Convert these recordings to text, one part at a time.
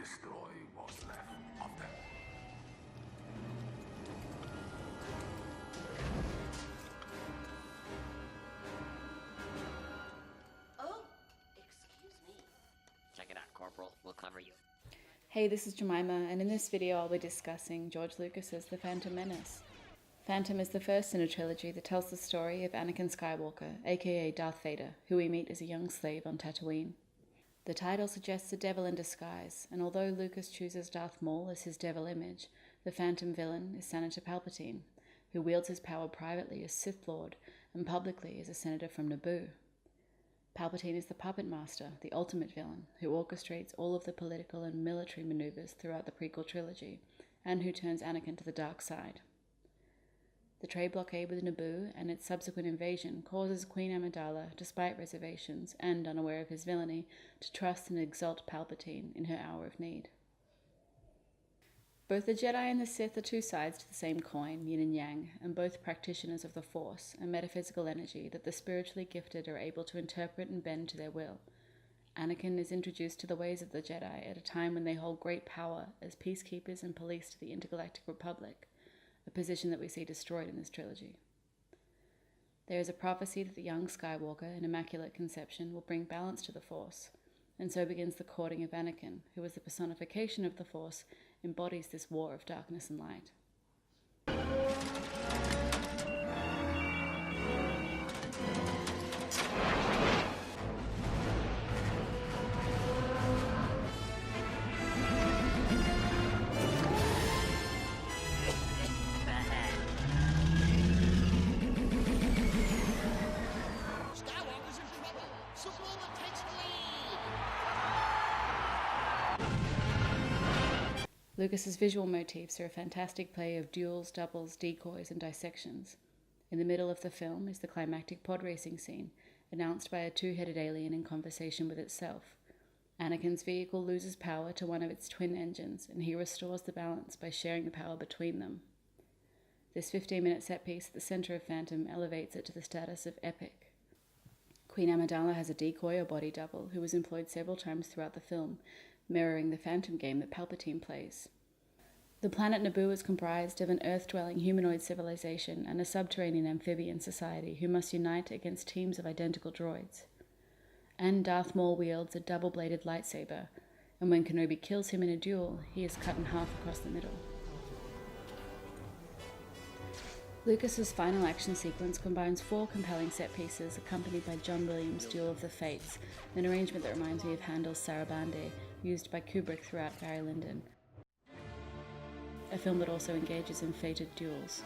destroy what's left of them. Oh, excuse me. Check it out, Corporal. We'll cover you. Hey, this is Jemima, and in this video I'll be discussing George Lucas's The Phantom Menace. Phantom is the first in a trilogy that tells the story of Anakin Skywalker, aka Darth Vader, who we meet as a young slave on Tatooine. The title suggests a devil in disguise, and although Lucas chooses Darth Maul as his devil image, the Phantom villain is Senator Palpatine, who wields his power privately as Sith Lord and publicly as a senator from Naboo. Palpatine is the puppet master, the ultimate villain, who orchestrates all of the political and military maneuvers throughout the prequel trilogy, and who turns Anakin to the dark side. The trade blockade with Naboo and its subsequent invasion causes Queen Amidala, despite reservations and unaware of his villainy, to trust and exalt Palpatine in her hour of need. Both the Jedi and the Sith are two sides to the same coin, yin and yang, and both practitioners of the Force, a metaphysical energy that the spiritually gifted are able to interpret and bend to their will. Anakin is introduced to the ways of the Jedi at a time when they hold great power as peacekeepers and police to the Intergalactic Republic, a position that we see destroyed in this trilogy. There is a prophecy that the young Skywalker, in immaculate conception, will bring balance to the Force, and so begins the courting of Anakin, who as the personification of the Force embodies this war of darkness and light. Skywalker's in trouble! Supernova takes the lead! Lucas's visual motifs are a fantastic play of duels, doubles, decoys, and dissections. In the middle of the film is the climactic pod racing scene, announced by a two-headed alien in conversation with itself. Anakin's vehicle loses power to one of its twin engines, and he restores the balance by sharing the power between them. This 15-minute set piece at the center of Phantom elevates it to the status of epic. Queen Amidala has a decoy or body double who is employed several times throughout the film, mirroring the Phantom game that Palpatine plays. The planet Naboo is comprised of an Earth-dwelling humanoid civilization and a subterranean amphibian society who must unite against teams of identical droids. And Darth Maul wields a double-bladed lightsaber, and when Kenobi kills him in a duel, he is cut in half across the middle. Lucas's final action sequence combines 4 compelling set pieces accompanied by John Williams' Duel of the Fates, an arrangement that reminds me of Handel's Sarabande, used by Kubrick throughout Barry Lyndon, a film that also engages in fated duels.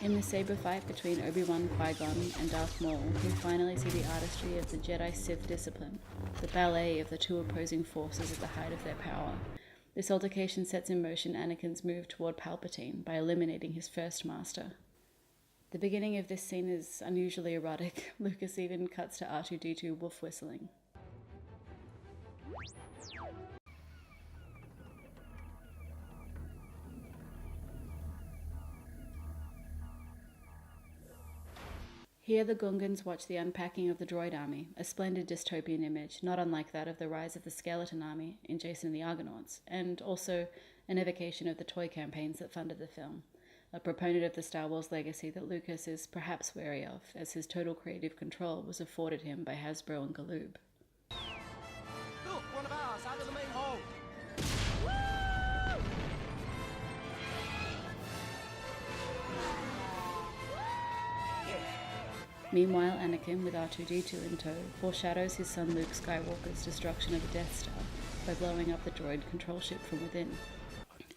In the saber fight between Obi-Wan, Qui-Gon, and Darth Maul, we finally see the artistry of the Jedi-Sith discipline, the ballet of the two opposing forces at the height of their power. This altercation sets in motion Anakin's move toward Palpatine by eliminating his first master. The beginning of this scene is unusually erotic. Lucas even cuts to R2-D2 wolf whistling. Here the Gungans watch the unpacking of the droid army, a splendid dystopian image, not unlike that of the rise of the skeleton army in Jason and the Argonauts, and also an evocation of the toy campaigns that funded the film, a proponent of the Star Wars legacy that Lucas is perhaps wary of, as his total creative control was afforded him by Hasbro and Galoob. Look, one of ours out of the main hall! Meanwhile, Anakin, with R2-D2 in tow, foreshadows his son Luke Skywalker's destruction of the Death Star by blowing up the droid control ship from within.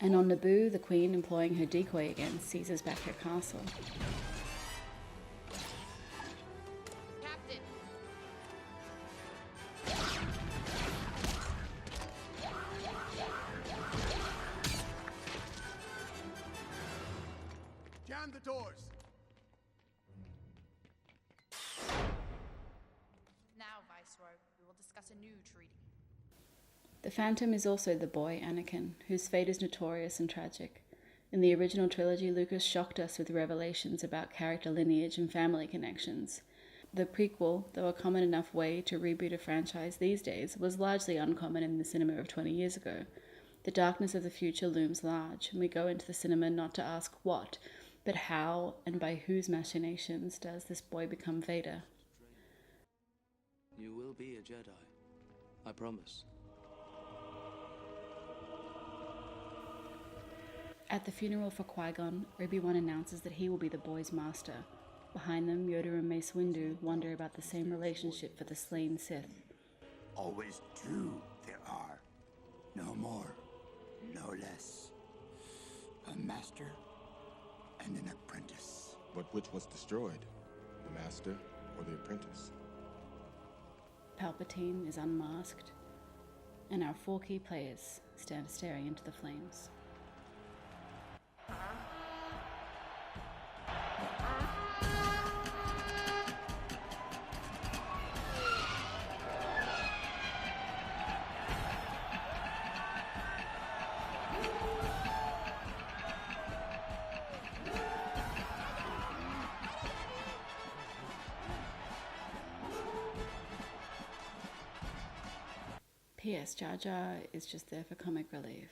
And on Naboo, the Queen, employing her decoy again, seizes back her castle. Captain! Jam the doors! Now, Viceroy, we will discuss a new treaty. The Phantom is also the boy, Anakin, whose fate is notorious and tragic. In the original trilogy, Lucas shocked us with revelations about character lineage and family connections. The prequel, though a common enough way to reboot a franchise these days, was largely uncommon in the cinema of 20 years ago. The darkness of the future looms large, and we go into the cinema not to ask what, but how and by whose machinations does this boy become Vader? You will be a Jedi. I promise. At the funeral for Qui-Gon, Obi-Wan announces that he will be the boy's master. Behind them, Yoda and Mace Windu wonder about the same relationship for the slain Sith. Always two there are. No more, no less. A master and an apprentice. But which was destroyed? The master or the apprentice? Palpatine is unmasked, and our 4 key players stand staring into the flames. P.S. Jar Jar is just there for comic relief.